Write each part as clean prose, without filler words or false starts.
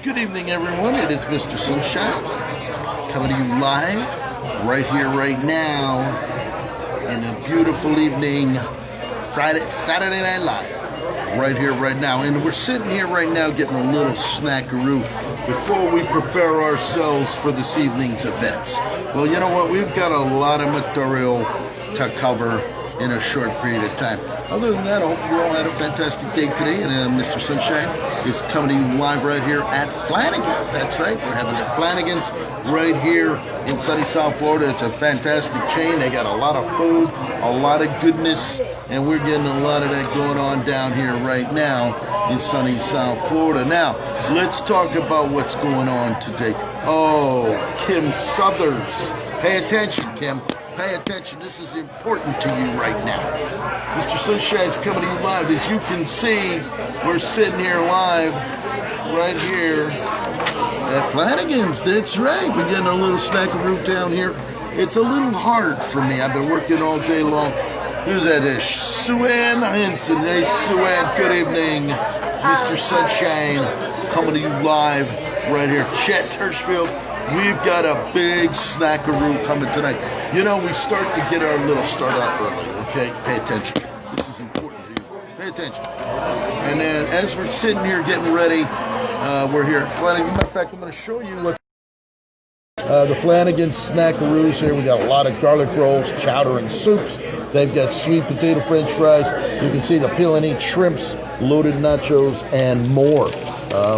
Good evening, everyone. It is Mr. Sunshine coming to you live right here, right now, in a beautiful evening, Saturday Night Live, right here, right now. And we're sitting here right now getting a little snackaroo before we prepare ourselves for this evening's events. Well, you know what? We've got a lot of material to cover in a short period of time. Other than that, I hope you all had a fantastic day today, and Mr. Sunshine is coming to you live right here at Flanigans. That's right, we're having a Flanigans right here in sunny South Florida. It's a fantastic chain. They got a lot of food, a lot of goodness, and we're getting a lot of that going on down here right now in sunny South Florida. Now, let's talk about what's going on today. Oh, Kim Southers. Pay attention, Kim. Pay attention, this is important to you right now. Mr. Sunshine's coming to you live. As you can see, we're sitting here live, right here at Flanigans. That's right, we're getting a little snackaroo down here. It's a little hard for me. I've been working all day long. Who's that? Sue-Ann Henson. Hey, Sue-Ann, good evening. Mr. Sunshine coming to you live right here. Chet Hirschfield. We've got a big snackaroo coming tonight. You know, we start to get our little start out early, okay? Pay attention. This is important to you. Pay attention. And then as we're sitting here getting ready, we're here at Flanigans. Matter of fact, I'm going to show you what the Flanigans snackaroos here. We got a lot of garlic rolls, chowder, and soups. They've got sweet potato French fries. You can see the peel and eat shrimps, loaded nachos, and more.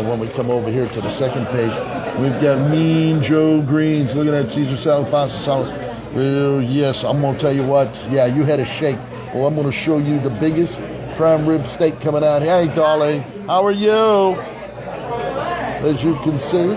When we come over here to the second page, we've got Mean Joe Greens. Look at that Caesar salad, pasta salad. Well, yes, I'm going to tell you what. Yeah, you had a shake. Well, I'm going to show you the biggest prime rib steak coming out. Hey, darling, how are you? As you can see,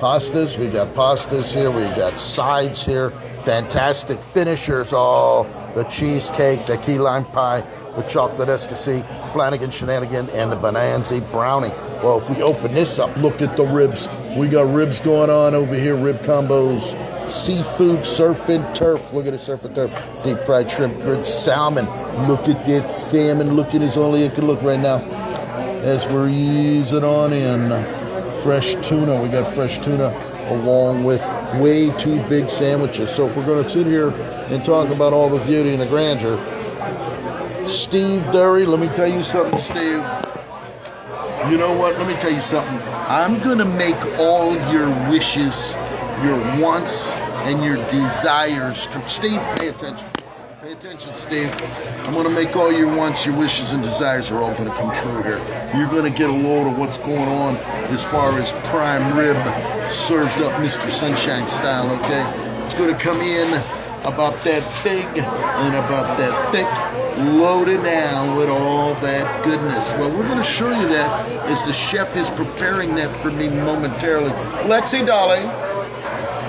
pastas. We got pastas here. We got sides here. Fantastic finishers. Oh, the cheesecake, the key lime pie, the chocolate escassi, Flanagan shenanigan, and the bonanza brownie. Well, if we open this up, look at the ribs. We got ribs going on over here, rib combos, seafood, surf and turf. Look at the surf and turf. Deep fried shrimp, good salmon. Look at that salmon looking as only it can look right now. As we're easing on in, fresh tuna. We got fresh tuna along with way too big sandwiches. So if we're going to sit here and talk about all the beauty and the grandeur, Steve Derry, let me tell you something, Steve. You know what? Let me tell you something. I'm going to make all your wishes, your wants, and your desires come. Steve, pay attention. Pay attention, Steve. I'm going to make all your wants, your wishes, and desires are all going to come true here. You're going to get a load of what's going on as far as prime rib served up Mr. Sunshine style, okay? It's going to come in about that big and about that thick, loaded down with all that goodness. Well, we're going to show you that as the chef is preparing that for me momentarily. Lexi, darling.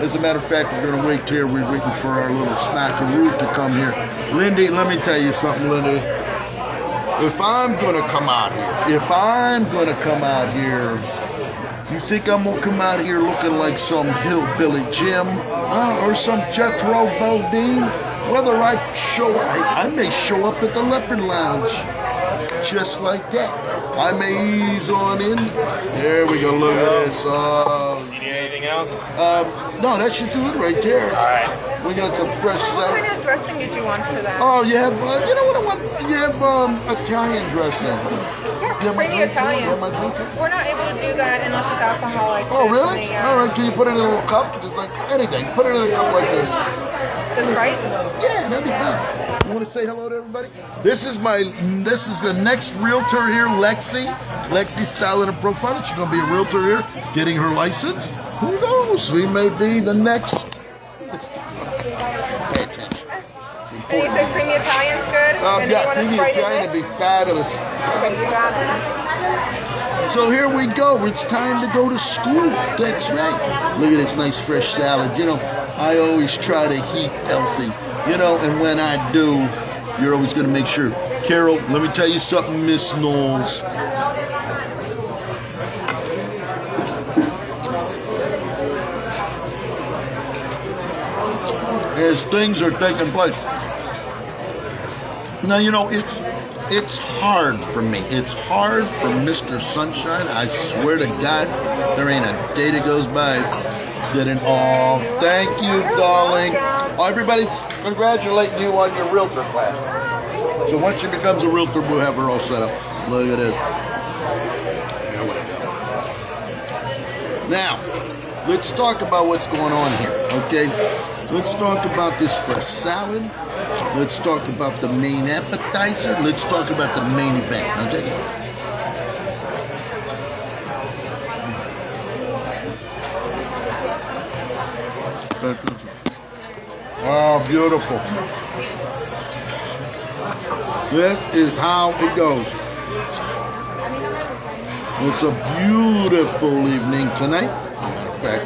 As a matter of fact, we're going to wait here. We're waiting for our little snackaroo to come here. Lindy, let me tell you something, Lindy. If I'm going to come out here, you think I'm going to come out here looking like some hillbilly Jim or some Jethro Bodine? Whether I may show up at the Leopard Lounge just like that. I may ease on in. There we go. Look at this. You need anything else? No, that should do it right there. All right. We got some fresh What salad. kind of dressing did you want for that? Oh, you have, you know what I want? You have Italian dressing. Yeah, pretty Italian. You have my drink too? We're not able to do that unless it's alcoholic. Oh, really? All right, can you put it in a little cup? Just like anything. Put it in a cup like this. This right? Yeah, that'd be fun. You want to say hello to everybody? This is the next realtor here, Lexi. Lexi's styling and profiling. She's going to be a realtor here, getting her license. Who knows? We may be the next. Pay attention. And you said creamy Italian's good? Yeah, creamy Italian would be fabulous. Okay, you got it. So here we go. It's time to go to school. That's right. Look at this nice fresh salad. You know, I always try to eat healthy. You know, and when I do, you're always going to make sure. Carol, let me tell you something, Miss Knowles. As things are taking place. Now, you know, it's hard for me. It's hard for Mr. Sunshine. I swear to God, there ain't a day that goes by didn't. Oh, thank you, darling. Oh, everybody's congratulating you on your realtor class. So once she becomes a realtor, we'll have her all set up. Look at this. There we go. Now, let's talk about what's going on here, okay? Let's talk about this fresh salad. Let's talk about the main appetizer. Let's talk about the main event, okay? Oh, beautiful. This is how it goes. It's a beautiful evening tonight. As a matter of fact,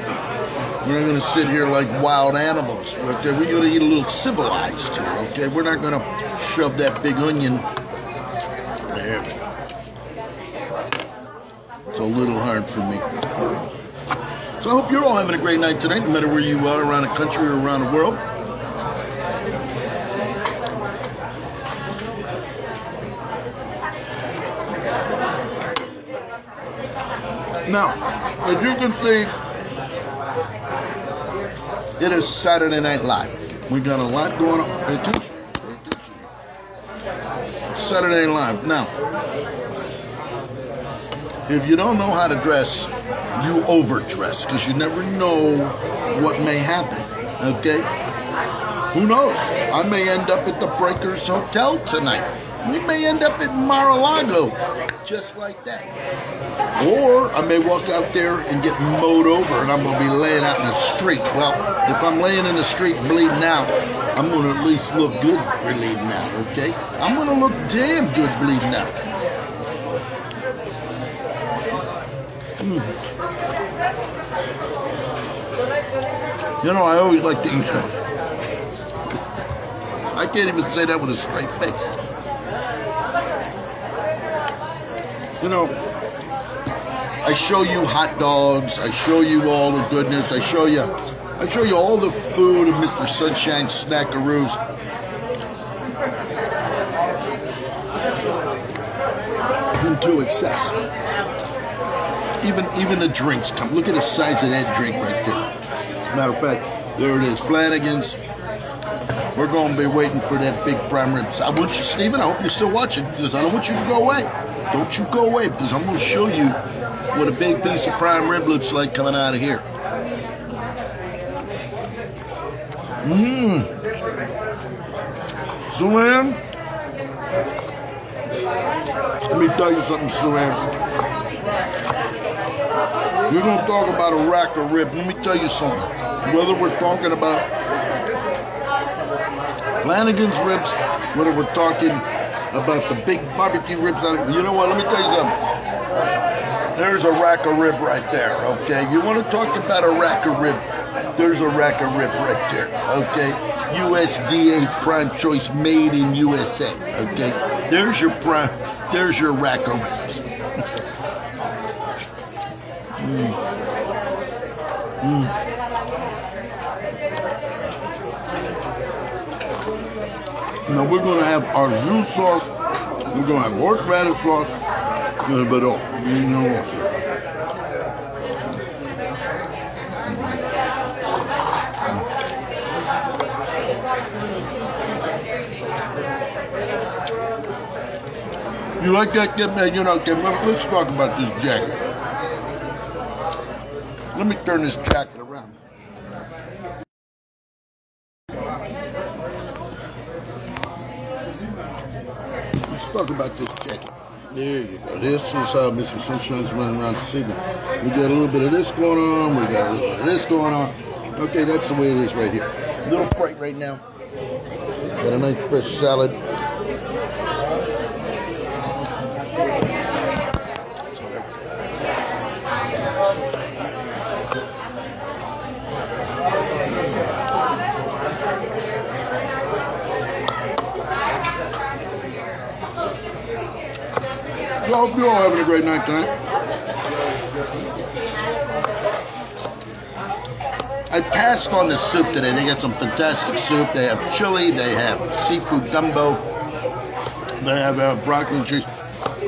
we're not going to sit here like wild animals. Okay, we're going to eat a little civilized here. Okay, we're not going to shove that big onion. There we go. It's a little hard for me. So I hope you're all having a great night tonight, no matter where you are around the country or around the world. Now, as you can see, it is Saturday Night Live. We got a lot going on. Pay attention. Pay attention. Saturday Night Live. Now, if you don't know how to dress, you overdress because you never know what may happen. Okay? Who knows? I may end up at the Breakers Hotel tonight. We may end up at Mar-a-Lago, just like that. Or I may walk out there and get mowed over and I'm going to be laying out in the street. Well, if I'm laying in the street bleeding out, I'm going to at least look good bleeding out, okay? I'm going to look damn good bleeding out. You know, I always like to eat. I can't even say that with a straight face. You know, I show you hot dogs. I show you all the goodness. I show you all the food of Mr. Sunshine's Snackaroos. Into excess. Even the drinks come. Look at the size of that drink right there. Matter of fact, there it is, Flanigans. We're going to be waiting for that big prime rib. I want you, Stephen, I hope you're still watching because I don't want you to go away. Don't you go away because I'm going to show you what a big piece of prime rib looks like coming out of here. Suan, let me tell you something, Suan. You're going to talk about a rack of rib. Let me tell you something. Whether we're talking about Flanigans ribs, whether we're talking about the big barbecue ribs, you know what? Let me tell you something. There's a rack of rib right there, okay? You want to talk about a rack of rib? There's a rack of rib right there, okay? USDA Prime Choice made in USA, okay? There's your rack of ribs. Now we're going to have our jus sauce, we're going to have horseradish sauce, but oh, you know what? You like that, kid, man? You know, let's talk about this jacket. Let me turn this jacket around. Let's talk about this jacket. There you go. This is how Mr. Sunshine's running around this evening. We got a little bit of this going on. We got a little bit of this going on. Okay, that's the way it is right here. A little bright right now. Got a nice fresh salad. So I hope you're all having a great night tonight. I passed on the soup today. They got some fantastic soup. They have chili. They have seafood gumbo. They have broccoli and cheese.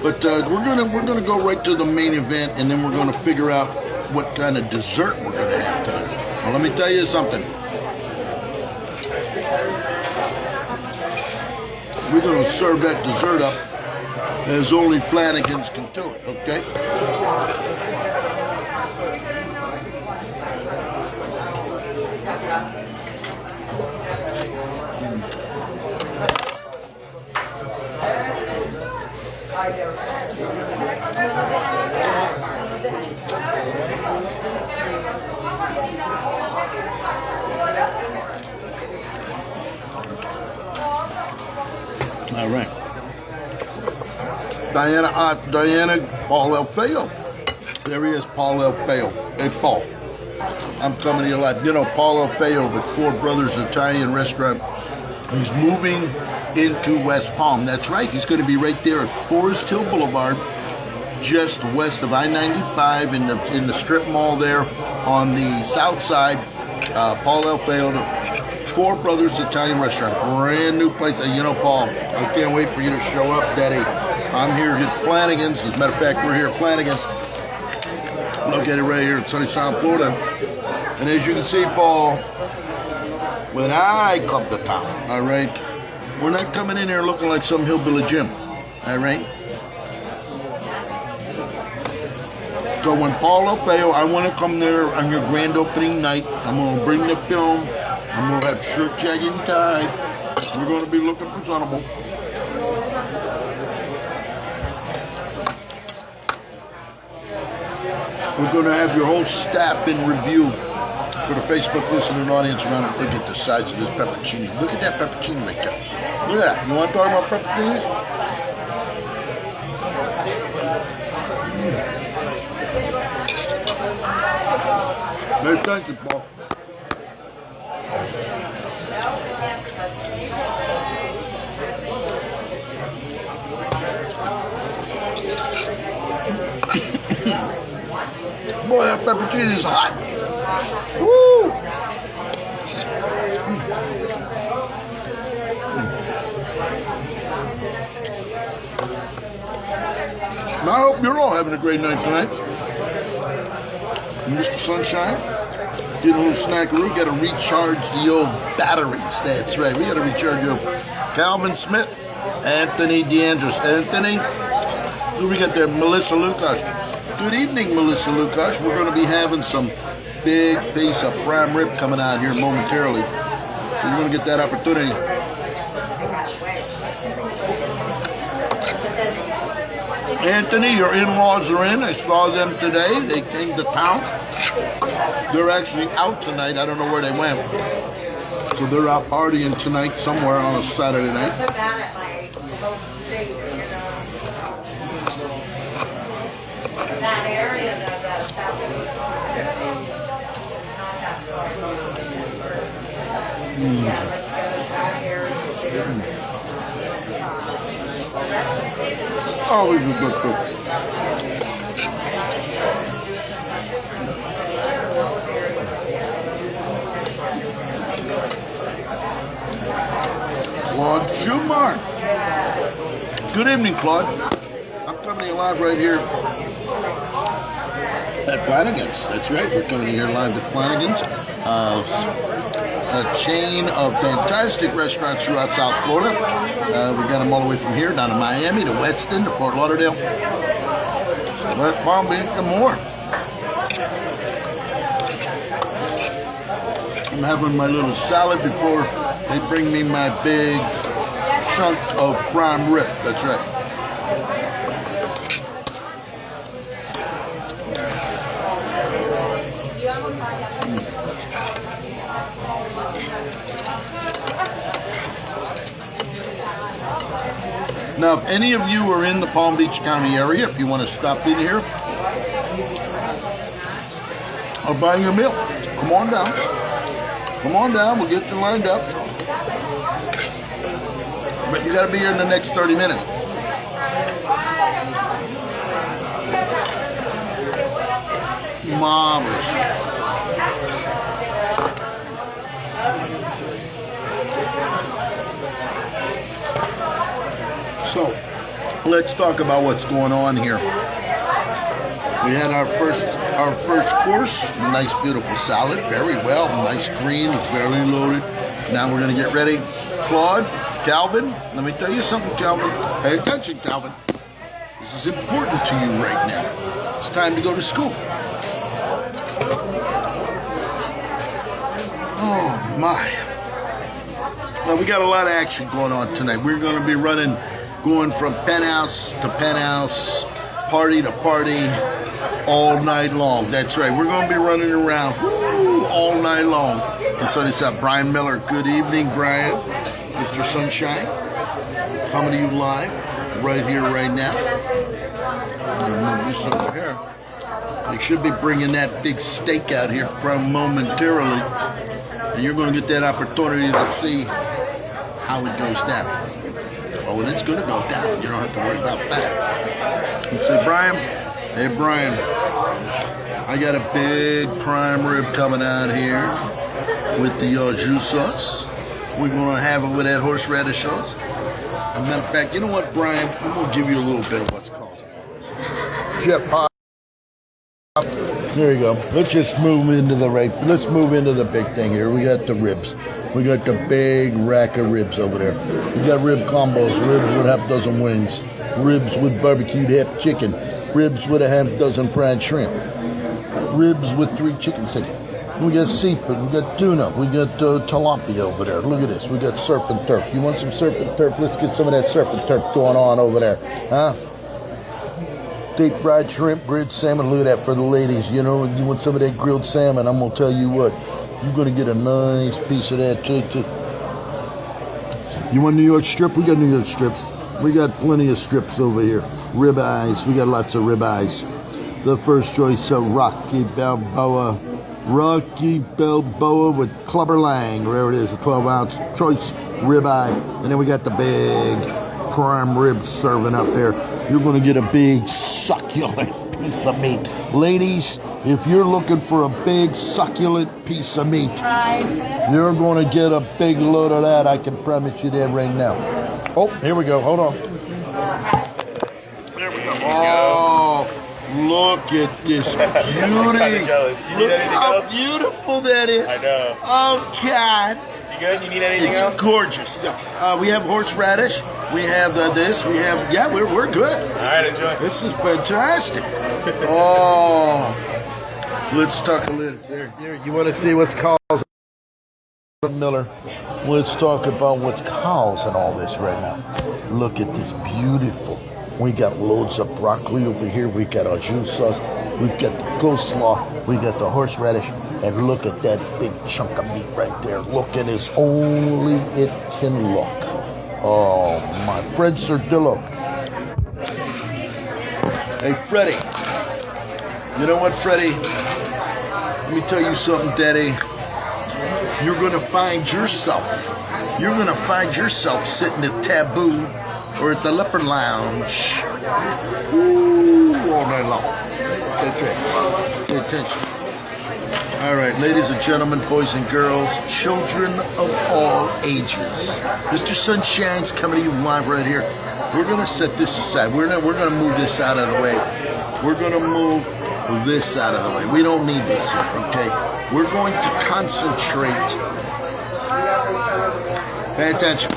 But we're gonna go right to the main event, and then we're gonna figure out what kind of dessert we're gonna have tonight. Well, let me tell you something. We're gonna serve that dessert up as only Flanigans can do it. Okay. All right. Diana, Paul El Feo. There he is, Paul El Feo. Hey, Paul. I'm coming to you live. You know, Paul El Feo with Four Brothers Italian Restaurant. He's moving into West Palm. That's right. He's going to be right there at Forest Hill Boulevard, just west of I-95 in the strip mall there on the south side. Paul El Feo, Four Brothers Italian Restaurant, brand new place. You know, Paul, I can't wait for you to show up, Daddy. I'm here at Flanigans. As a matter of fact, we're here at Flanigans. Located right here in sunny South Florida. And as you can see, Paul, when I come to town, all right, we're not coming in here looking like some hillbilly Jim, all right? So when Paul El Feo, I want to come there on your grand opening night. I'm going to bring the film. I'm going to have shirt, jacket, and tie. We're going to be looking presentable. We're going to have your whole staff in review for the Facebook listening audience around and look at the size of this pepperoni. Look at that pepperoni right there. Look at that. You want to talk about pepperonis? Nice, thank you, Paul. Boy, that pepperoni is hot. Woo! I hope you're all having a great night tonight. Mr. Sunshine, getting a little Snackaroo, got to recharge the old batteries. That's right, we got to recharge your Calvin Smith, Anthony DeAndres. Anthony, who we got there? Melissa Lucas. Good evening, Melissa Lucas. We're going to be having some big piece of prime rib coming out here momentarily. So you're going to get that opportunity. Anthony, your in-laws are in. I saw them today. They came to town. They're actually out tonight. I don't know where they went. So they're out partying tonight somewhere on a Saturday night. That area that Always a good cook. Claude Schumar. Good evening, Claude. I'm coming to you live right here at Flanigans. That's right, we're coming here live at Flanigans. A chain of fantastic restaurants throughout South Florida. We got them all the way from here down to Miami, to Weston, to Fort Lauderdale, West Palm Beach, and more. I'm having my little salad before they bring me my big chunk of prime rib. That's right. Now, if any of you are in the Palm Beach County area, if you want to stop in here, I'll buy you a meal. Come on down. Come on down. We'll get you lined up. But you got to be here in the next 30 minutes. Marvelous. So, let's talk about what's going on here. We had our first course, nice beautiful salad, very well, nice green, barely loaded. Now we're gonna get ready. Claude, Calvin, let me tell you something, Calvin. Pay attention, Calvin. This is important to you right now. It's time to go to school. Oh my. Now we got a lot of action going on tonight. We're gonna be going from penthouse to penthouse, party to party, all night long. That's right. We're going to be running around all night long. And so this up, Brian Miller. Good evening, Brian. Mr. Sunshine. Coming to you live right here, right now. I'm going to move this over here. They should be bringing that big steak out here momentarily. And you're going to get that opportunity to see how it goes down. Oh, and it's going to go down. You don't have to worry about that. You say, Brian, hey, Brian, I got a big prime rib coming out here with the jus sauce. We're going to have it with that horseradish sauce. As a matter of fact, you know what, Brian? I'm going to give you a little bit of what's called Jeff Pop. There you go. Let's just move into let's move into the big thing here. We got the ribs. We got the big rack of ribs over there. We got rib combos, ribs with half dozen wings, ribs with barbecued half chicken, ribs with a half dozen fried shrimp, ribs with 3 chicken sticks. We got seafood, we got tuna, we got tilapia over there. Look at this, we got surf and turf. You want some surf and turf? Let's get some of that surf and turf going on over there, huh? Deep fried shrimp, grilled salmon. Look at that for the ladies. You know, you want some of that grilled salmon? I'm gonna tell you what, you're gonna get a nice piece of that too. You want New York strip? We got New York strips. We got plenty of strips over here. Rib eyes. We got lots of rib eyes. The first choice of Rocky Balboa with Clubber Lang. There it is, a 12-ounce choice rib eye. And then we got the big prime rib serving up there. You're going to get a big succulent piece of meat. Ladies, if you're looking for a big succulent piece of meat, you're going to get a big load of that. I can promise you that right now. Oh, here we go. Hold on. There we go. Oh, look at this beauty. I'm kind of jealous. You need Look anything how else? beautiful that is. I know. Oh, God. You good? You need anything It's else? gorgeous. We have horseradish. We have this. We have, yeah, we're good. All right, enjoy. This is fantastic. Oh, let's talk a little. There, you want to see what's causing Miller? Let's talk about what's causing all this right now. Look at this beautiful. We got loads of broccoli over here. We got our jus sauce. We've got the coleslaw. We got the horseradish. And look at that big chunk of meat right there. Looking as only it can look. Oh, my Fred Sardillo. Hey, Freddie. You know what, Freddie? Let me tell you something, Daddy. You're going to find yourself sitting at Taboo or at the Leopard Lounge. Ooh, all night long. That's right. Pay attention. All right, ladies and gentlemen, boys and girls, children of all ages. Mr. Sunshine's coming to you live right here. We're going to set this aside. We're going to move this out of the way. We're going to move this out of the way. We don't need this here, okay? We're going to concentrate. Pay attention.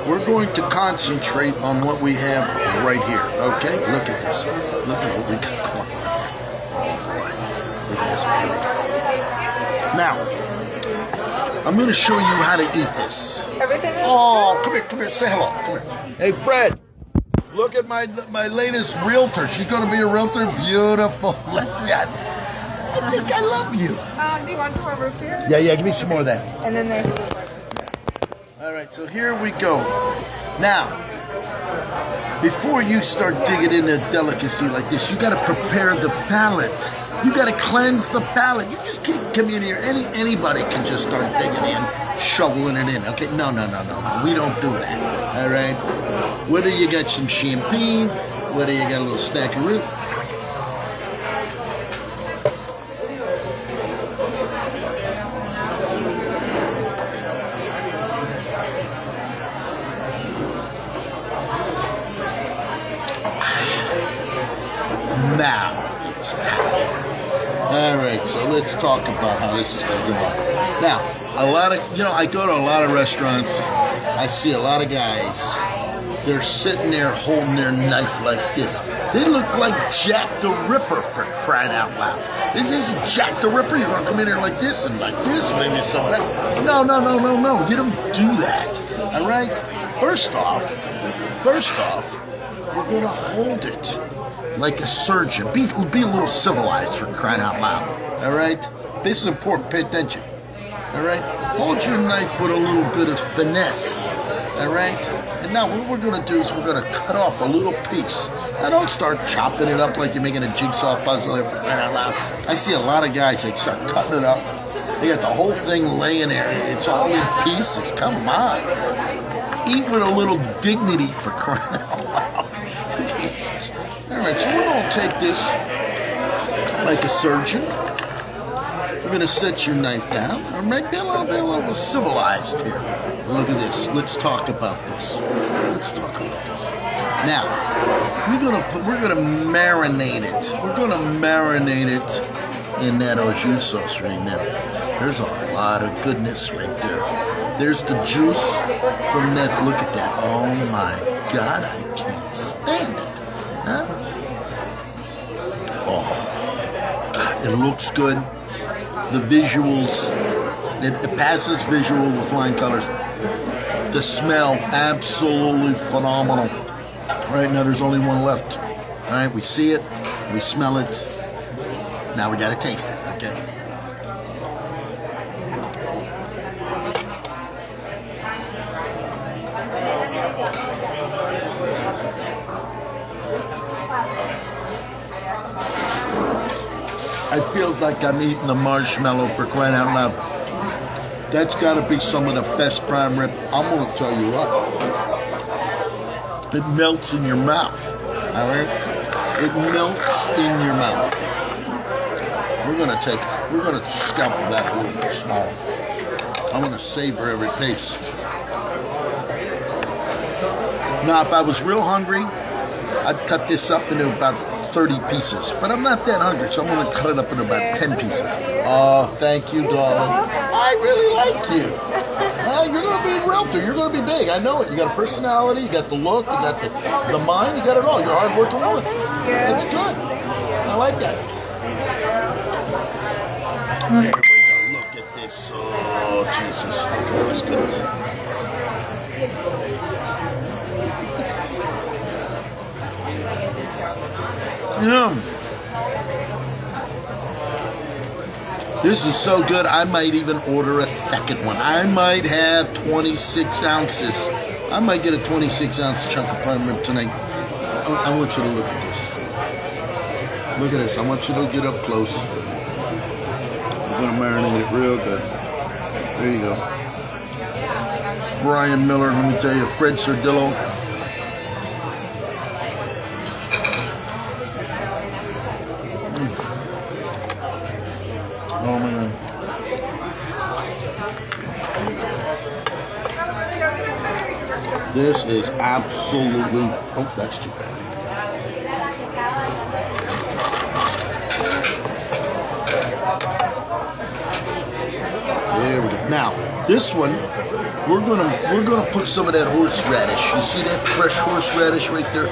We're going to concentrate on what we have right here, okay? Look at this. Look at what we got going on. Now, I'm going to show you how to eat this. Everything is Oh, come here, say hello. Come here. Hey, Fred, look at my latest realtor. She's going to be a realtor. Beautiful. I think I love you. do you want some more root beer? Yeah, give me some more of that. And then there's All right, so here we go. Now, before you start digging into a delicacy like this, you got to prepare the palate. You got to cleanse the palate. You just can't come in here. Anybody can just start digging in, shoveling it in. Okay? No. We don't do that. All right? Whether you got some champagne, whether you got a little Snackaroo. Now it's time. All right, so let's talk about how this is going to go. Now, I go to a lot of restaurants. I see a lot of guys. They're sitting there holding their knife like this. They look like Jack the Ripper, for crying out loud. This isn't Jack the Ripper. You're going to come in here like this and like this, maybe some of that. No. You don't do that. All right? First off, we're going to hold it like a surgeon. Be a little civilized, for crying out loud. All right? This is important. Pay attention. All right? Hold your knife with a little bit of finesse. All right? And now what we're going to do is we're going to cut off a little piece. Now don't start chopping it up like you're making a jigsaw puzzle here, for crying out loud. I see a lot of guys, they start cutting it up. They got the whole thing laying there. It's all in pieces. Come on. Eat with a little dignity, for crying out loud. All right, so we're going to take this like a surgeon. We're going to set your knife down. All right, be a little civilized here. Look at this. Let's talk about this. Now, we're gonna marinate it. We're gonna marinate it in that au jus sauce right now. There's a lot of goodness right there. There's the juice from that. Look at that. Oh my God, I can't stand it. Huh? Oh, God, it looks good. The visuals, it passes visual with flying colors. The smell, absolutely phenomenal. Right now, there's only one left. All right, we see it, we smell it. Now we got to taste it, okay? I feel like I'm eating a marshmallow, for crying out loud. That's got to be some of the best prime rib. I'm going to tell you what. It melts in your mouth. All right? It melts in your mouth. We're going to scalpel that a little bit small. I'm going to savor every piece. Now, if I was real hungry, I'd cut this up into about 30 pieces. But I'm not that hungry, so I'm going to cut it up into about 10 pieces. Oh, thank you, darling. I really like you. You're going to be a realtor. You're going to be big. I know it. You got a personality. You got the look. You got the mind. You got it all. You're a hard-working woman. That's good. I like that. There we go. Look at this. Oh, Jesus. Look at this goodness. This is so good, I might even order a second one. I might have 26 ounces. I might get a 26-ounce chunk of prime rib tonight. I want you to look at this. Look at this. I want you to get up close. I'm going to marinate it real good. There you go. Brian Miller, let me tell you, Fred Sardillo. Oh man. This is absolutely, oh, that's too bad. There we go. Now, this one, we're gonna put some of that horseradish. You see that fresh horseradish right there?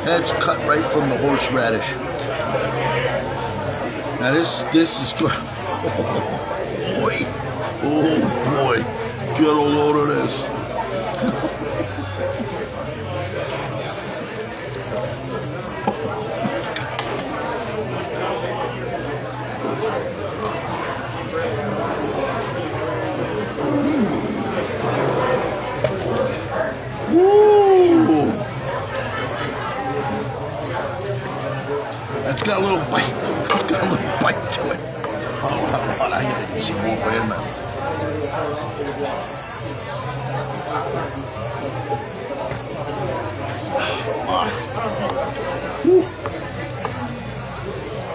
That's cut right from the horseradish. Now this is good. Oh boy, get a load of this. Woo! That's got a little bite. It's got a little bite to it. Oh, hold on, I gotta get some more. Wait a minute.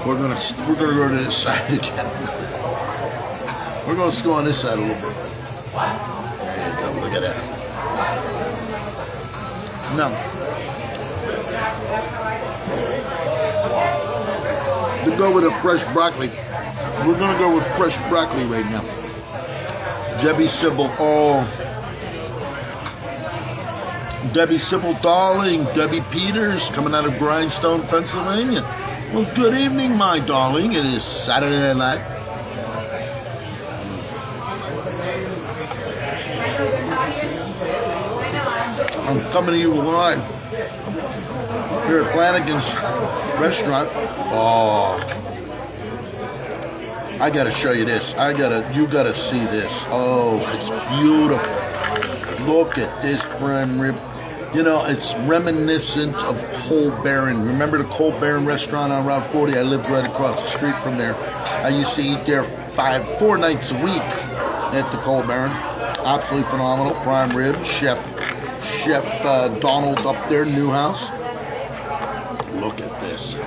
We're gonna go to this side again. We're gonna go on this side a little bit. There you go. Look at that. Now, to go with a fresh broccoli. We're gonna go with fresh broccoli right now. Debbie Sybil, Debbie Sybil darling, Debbie Peters coming out of Grindstone, Pennsylvania. Well, good evening, my darling. It is Saturday Night Live. I'm coming to you live here at Flanigans restaurant. Oh, I gotta show you this. You gotta see this. Oh, it's beautiful. Look at this prime rib. You know, it's reminiscent of Coal Baron. Remember the Coal Baron restaurant on Route 40? I lived right across the street from there. I used to eat there 4 nights a week at the Coal Baron. Absolutely phenomenal. Prime rib, Chef Donald up there, Newhouse. Look at this. Oh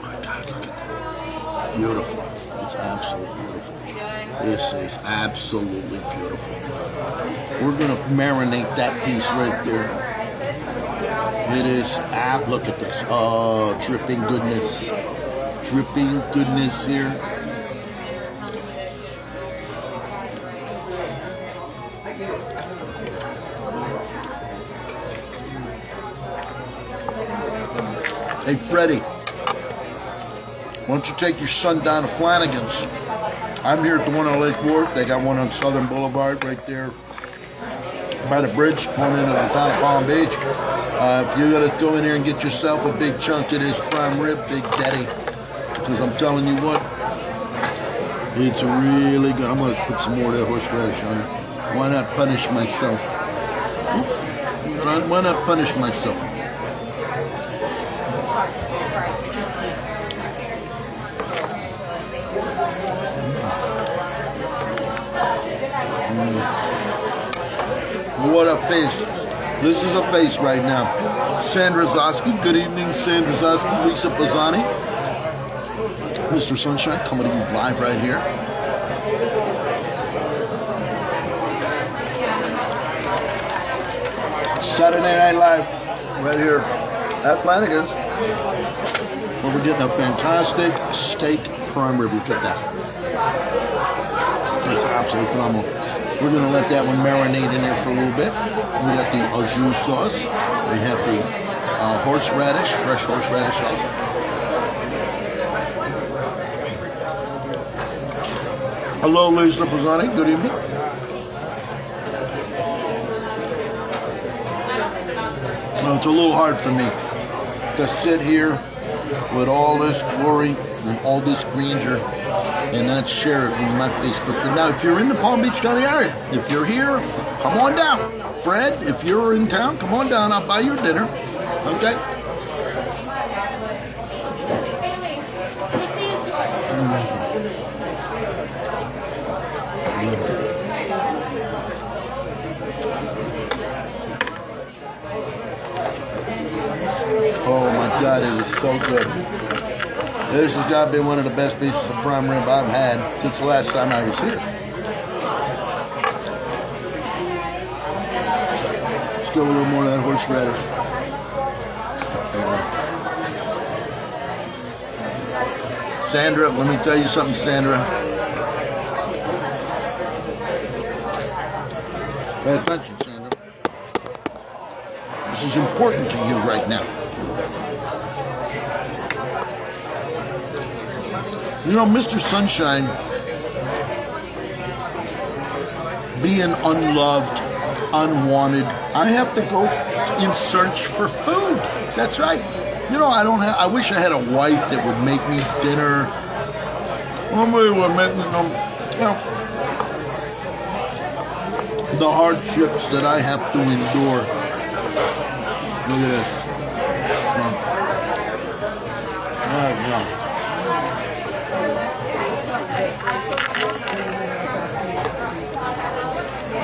my God, look at that. Beautiful. It's absolutely beautiful. This is absolutely beautiful. We're going to marinate that piece right there. It is, look at this. Oh, dripping goodness. Dripping goodness here. Hey, Freddie, why don't you take your son down to Flanigans? I'm here at the one on Lake Ward. They got one on Southern Boulevard right there by the bridge going into the town of Palm Beach. If you got to go in here and get yourself a big chunk of this prime rib, Big Daddy, because I'm telling you what, it's really good. I'm going to put some more of that horseradish on it. Why not punish myself? Why not punish myself? What a face. This is a face right now. Sandra Zoski. Good evening, Sandra Zoski. Lisa Pisani. Mr. Sunshine coming to you live right here. Saturday Night Live right here at Flanigans. Where we're getting a fantastic steak prime rib. Look at that. It's absolutely phenomenal. We're going to let that one marinate in there for a little bit. We got the au jus sauce. We have the horseradish, fresh horseradish sauce. Hello, Lisa Pisani. Good evening. Well, it's a little hard for me to sit here with all this glory and all this grandeur and not share it with my Facebook. For now, if you're in the Palm Beach County area, if you're here, come on down. Fred, if you're in town, come on down. I'll buy you dinner. Okay? Oh my God, it is so good. This has got to be one of the best pieces of prime rib I've had since the last time I was here. Let's go with a little more of that horseradish. Sandra, let me tell you something, Sandra. Pay attention, Sandra. This is important to you right now. You know, Mr. Sunshine, being unloved, unwanted, I have to go in search for food. That's right. You know, I wish I had a wife that would make me dinner. Somebody would make me, the hardships that I have to endure. Look at this.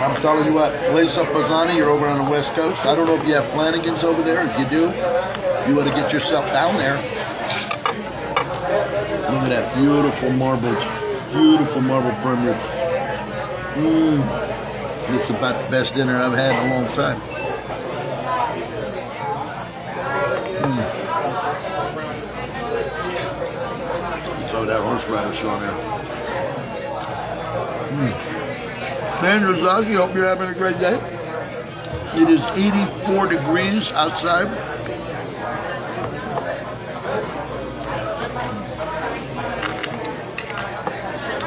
I'm telling you what, Lisa Pisani, you're over on the West Coast. I don't know if you have Flanigans over there. If you do, you ought to get yourself down there. Look at that beautiful marbled prime rib. This is about the best dinner I've had in a long time. with that horseradish on there. Sandra Zaki, hope you're having a great day. It is 84 degrees outside.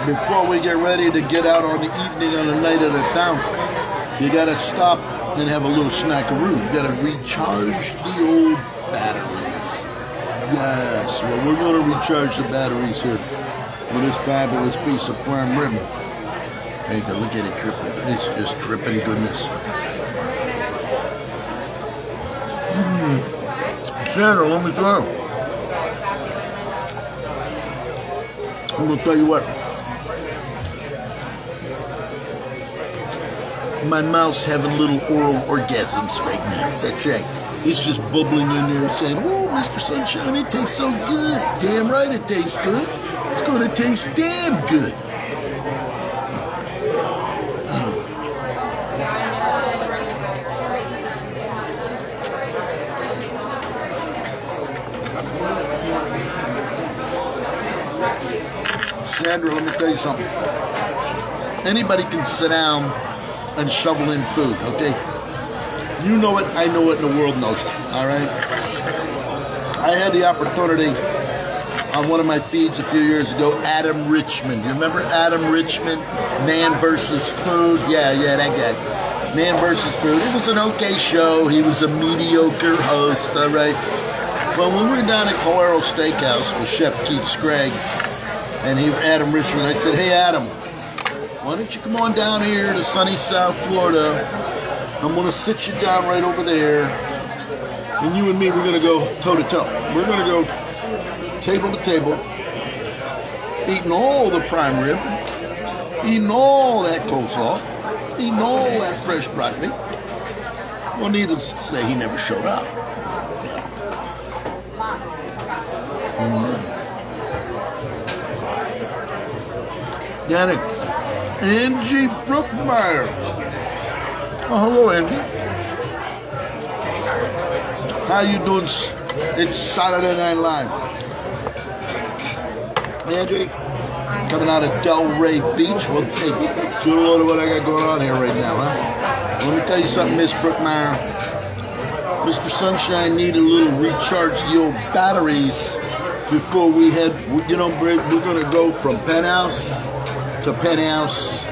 Before we get ready to get out on the evening on the night of the town, you gotta stop and have a little snackaroo. You gotta recharge the old batteries. Yes, well, we're gonna recharge the batteries here with this fabulous piece of prime rib. Hey, look at it dripping. It's just dripping goodness. Sandra, let me try. I'm gonna tell you what. My mouth's having little oral orgasms right now. That's right. It's just bubbling in there saying, "Oh, Mr. Sunshine, it tastes so good." Damn right it tastes good. It's gonna taste damn good. Sandra, let me tell you something. Anybody can sit down and shovel in food, okay? You know it, I know it, and the world knows it, all right? I had the opportunity on one of my feeds a few years ago, Adam Richmond. You remember Adam Richmond? Man versus Food? Yeah, that guy. Man versus Food. It was an okay show. He was a mediocre host, all right? Well, when we were down at Colero Steakhouse with Chef Keith Scragg, and Adam Richmond, I said, "Hey, Adam, why don't you come on down here to sunny South Florida? I'm going to sit you down right over there. And you and me, we're going to go toe-to-toe. We're going to go table to table, eating all the prime rib, eating all that coleslaw, eating all that fresh broccoli." Well, needless to say, he never showed up. Got it. Angie Brookmeyer. Oh, hello, Angie. How you doing? It's Saturday Night Live. Angie, coming out of Delray Beach. Well, hey, good Lord of what I got going on here right now, huh? Let me tell you something, Miss Brookmeyer. Mr. Sunshine needed a little recharge the old batteries before we head, you know, we're going to go from penthouse to penthouse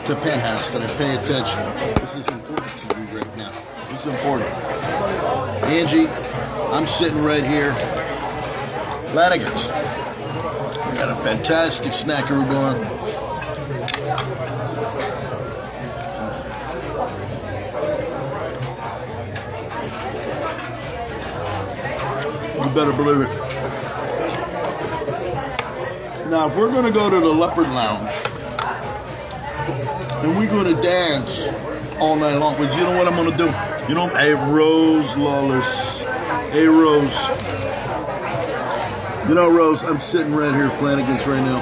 to penthouse. That I pay attention. This is important to you right now. This is important. Angie, I'm sitting right here. Flanigans. We got a fantastic snackaroo going. You better believe it. Now, if we're going to go to the Leopard Lounge, and we're going to dance all night long, but you know what I'm going to do? You know, hey, Rose Lawless. Hey, Rose. You know, Rose, I'm sitting right here at Flanigans right now.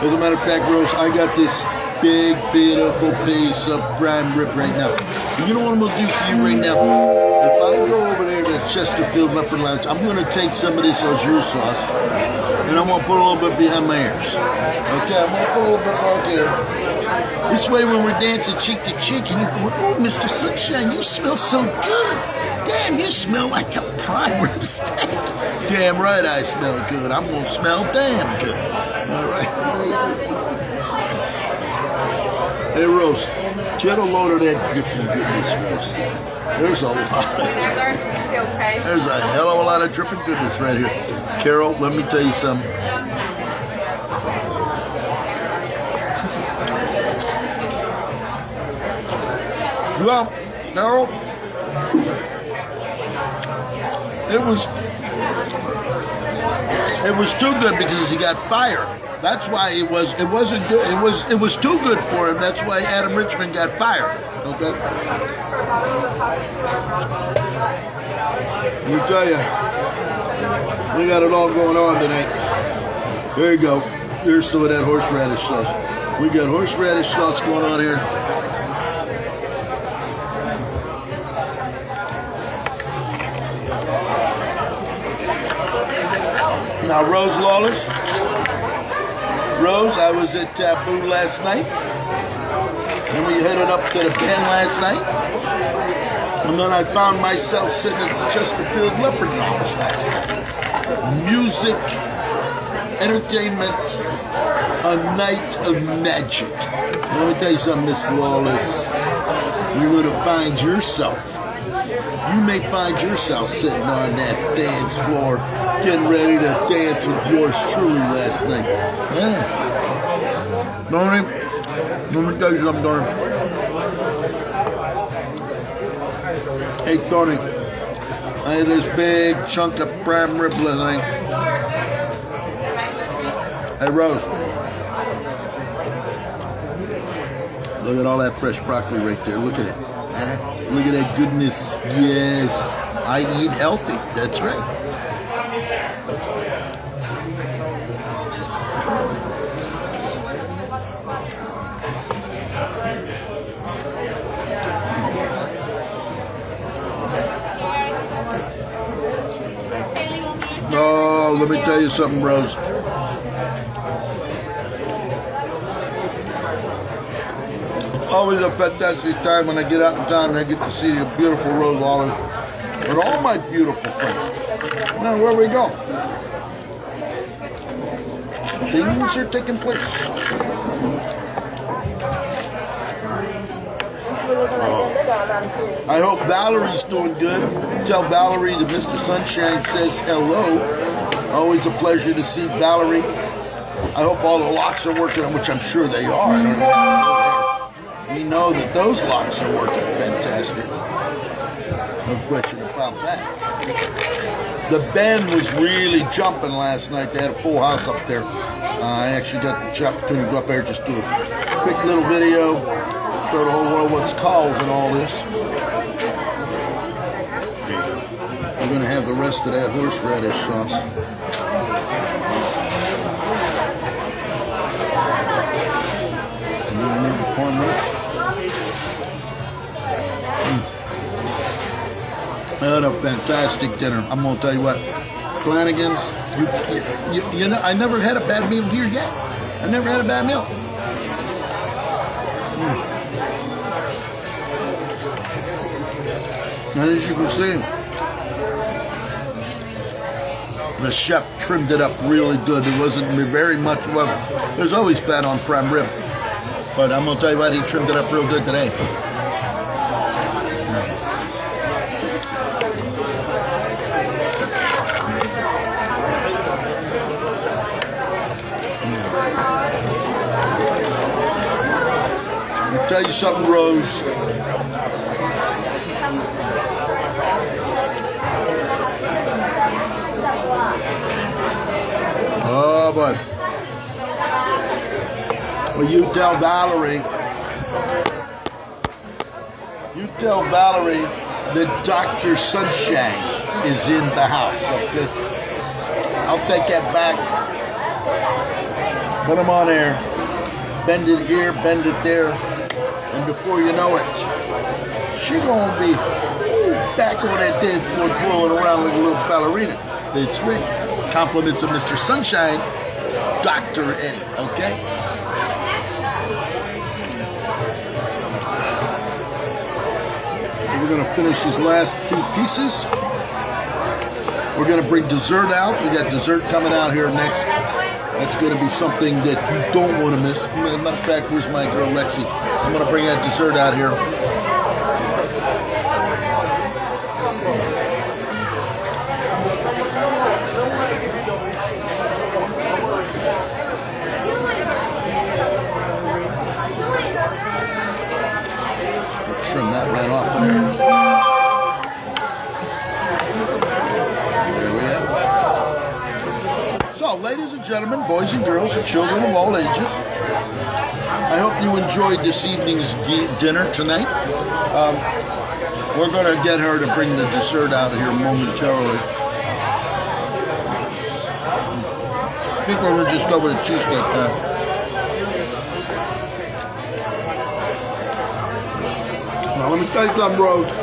As a matter of fact, Rose, I got this big, beautiful piece of prime rib right now. And you know what I'm going to do for you right now? If I go over there to Chesterfield Leopard Lounge, I'm going to take some of this au jus sauce, and I'm going to put a little bit behind my ears. Okay, I'm going to put a little bit back here. This way, when we're dancing cheek to cheek, and you're going, "Oh, Mr. Sunshine, you smell so good. Damn, you smell like a prime rib steak." Damn right I smell good. I'm going to smell damn good. All right. Hey, Rose, get a load of that dripping goodness, Rose. There's a lot. There's a hell of a lot of dripping goodness right here. Carol, let me tell you something. Well, Carol, it was too good because he got fired. That's why it wasn't good. It was too good for him. That's why Adam Richmond got fired. Okay. Let me tell you, we got it all going on tonight. There you go. Here's some of that horseradish sauce. We got horseradish sauce going on here. Now, Rose Lawless, Rose, I was at Taboo last night. Then we headed up to the pen last night. And then I found myself sitting at the Chesterfield Leopard Lounge last night. Music, entertainment, a night of magic. Let me tell you something, Miss Lawless. You're going to find yourself. You may find yourself sitting on that dance floor, getting ready to dance with yours truly last night. Yeah. Tony, let me tell you something, Tony. Hey, Tony, I had this big chunk of prime rib last night. Hey, Rose. Look at all that fresh broccoli right there. Look at it. Look at that goodness. Yes. I eat healthy. That's right. Oh, let me tell you something, Rose. Always a fantastic time when I get out in town and I get to see the beautiful Rose Olive and all my beautiful friends. Now, where we go? Things are taking place. I hope Valerie's doing good. Tell Valerie that Mr. Sunshine says hello. Always a pleasure to see Valerie. I hope all the locks are working, which I'm sure they are. We know that those locks are working fantastic. No question about that. The band was really jumping last night. They had a full house up there. I actually got the opportunity to go up there, just do a quick little video, show the whole world what's called and all this. We're going to have the rest of that horseradish sauce. And then maybe cornmeal. I had a fantastic dinner. I'm going to tell you what, Flanigans, you know, I never had a bad meal here yet. I never had a bad meal. And as you can see, the chef trimmed it up really good. It wasn't very much, well, there's always fat on prime rib. But I'm going to tell you what, he trimmed it up real good today. I'll tell you something, Rose. Oh, boy. Well, you tell Valerie that Dr. Sunshine is in the house, okay? I'll take that back. Put him on air. Bend it here, bend it there. And before you know it, she gonna be back on that dance floor twirling around like a little ballerina. That's right. Compliments of Mr. Sunshine, Dr. Eddy, okay? We're gonna finish these last two pieces. We're gonna bring dessert out. We got dessert coming out here next. That's gonna be something that you don't want to miss. As a matter of fact, where's my girl Lexi? I'm gonna bring that dessert out here. Trim that right off of there. So, ladies and gentlemen, boys and girls, and children of all ages, I hope you enjoyed this evening's dinner tonight. We're going to get her to bring the dessert out of here momentarily. I think we're going to just go with a cheesecake now. Now, let me tell you something, Rose.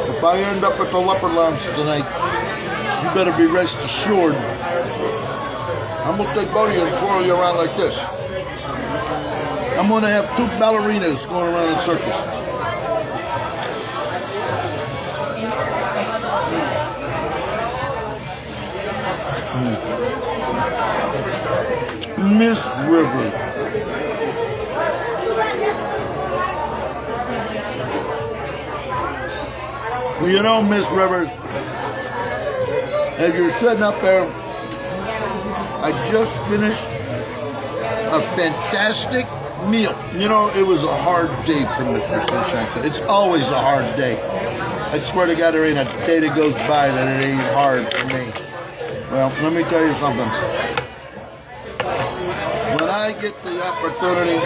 If I end up at the Leopard Lounge tonight, you better be rest assured I'm gonna take both of you and twirl you around like this. I'm gonna have two ballerinas going around in circles. Miss River. Well, you know, Miss Rivers, as you're sitting up there, I just finished a fantastic meal. You know, it was a hard day for Mr. Sunshine. It's always a hard day. I swear to God, there ain't a day that goes by that it ain't hard for me. Well, let me tell you something. When I get the opportunity,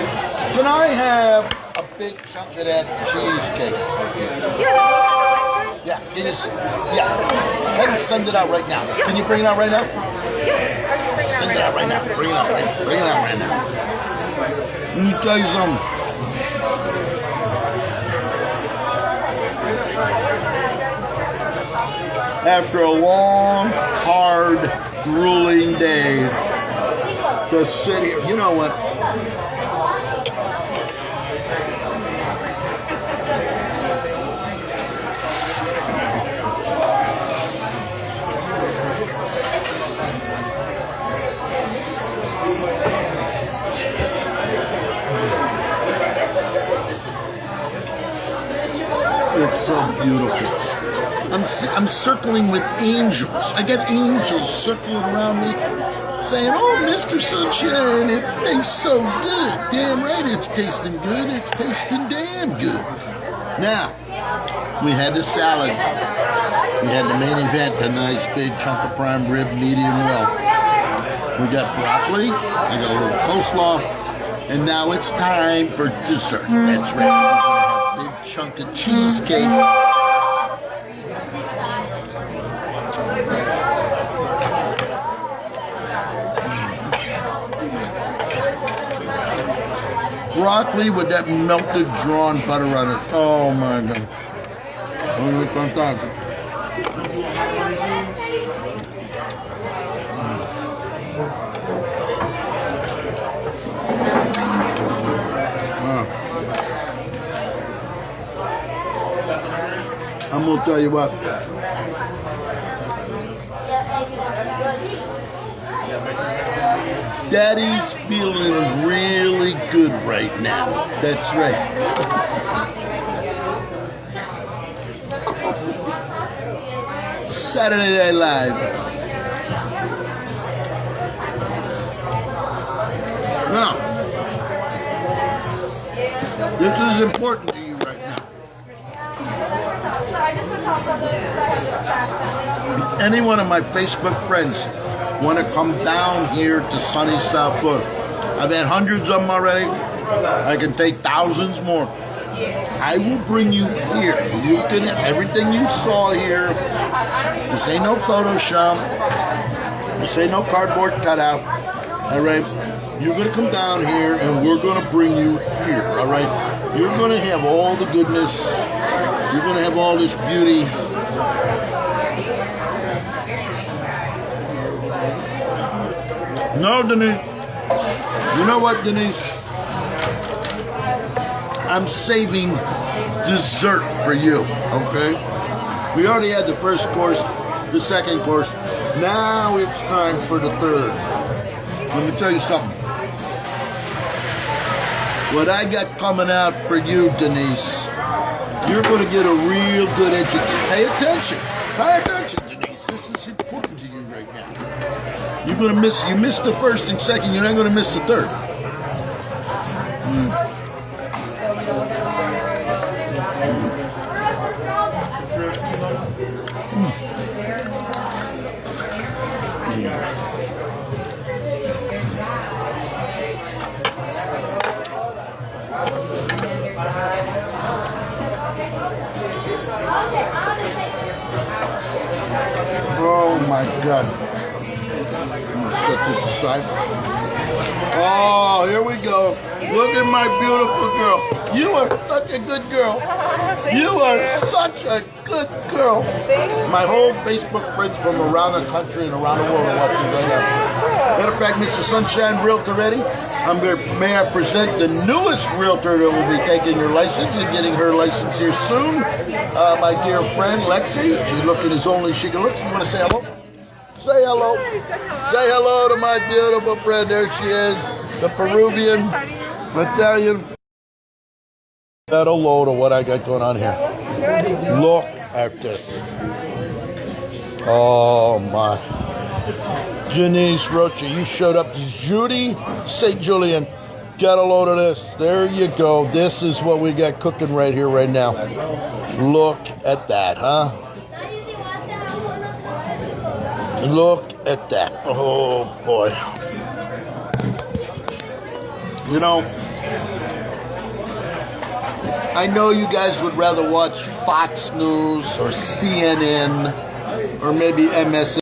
can I have a big chunk of that cheesecake? Yeah, it is. Yeah, let me send it out right now. Can you bring it out right now? Send it out right now. Bring it out right now. Bring it out right now. Let me tell you something. After a long, hard, grueling day, to sit here, you know what? It's so beautiful. I'm circling with angels. I got angels circling around me saying, oh, Mr. Sunshine, it tastes so good. Damn right it's tasting good. It's tasting damn good. Now, we had the salad. We had the main event, a nice big chunk of prime rib, medium well. We got broccoli. I got a little coleslaw. And now it's time for dessert. That's right. We're going to have a big chunk of cheesecake. Broccoli with that melted drawn butter on it. Oh my God. Muy fantastic. I'm gonna tell you what. Daddy's feeling really good right now. That's right. Saturday Night Live. Now, this is important to you right now. Any one of my Facebook friends want to come down here to sunny South Florida. I've had hundreds of them already. I can take thousands more. I will bring you here. You can have everything you saw here. This ain't no Photoshop. This ain't no cardboard cutout. All right? You're going to come down here and we're going to bring you here. All right? You're going to have all the goodness. You're going to have all this beauty. No, Denise. You know what, Denise? I'm saving dessert for you, okay? We already had the first course, the second course. Now it's time for the third. Let me tell you something. What I got coming out for you, Denise, you're going to get a real good education. Pay attention. Pay attention, Denise. This is important to you right now. You're going to miss, you missed the first and second, you're not going to miss the third. Oh my God. I'm going to set this aside. Oh, here we go. Look at my beautiful girl. You are such a good girl. You are such a good girl. My whole Facebook friends from around the country and around the world are watching right now. Matter of fact, Mr. Sunshine Realtor Eddy, may I present the newest realtor that will be taking your license and getting her license here soon. My dear friend, Lexi. She's looking as only she can look. You want to say hello? Say hello. Say hello to my beautiful friend. There she is, the Peruvian Italian. That a load of what I got going on here. Look at this. Oh my. Janice Rocha, you showed up. Judy St. Julian, got a load of this. There you go. This is what we got cooking right here, right now. Look at that, huh? Look at that. Oh boy. You know, I know you guys would rather watch Fox News or CNN or maybe MSNBC.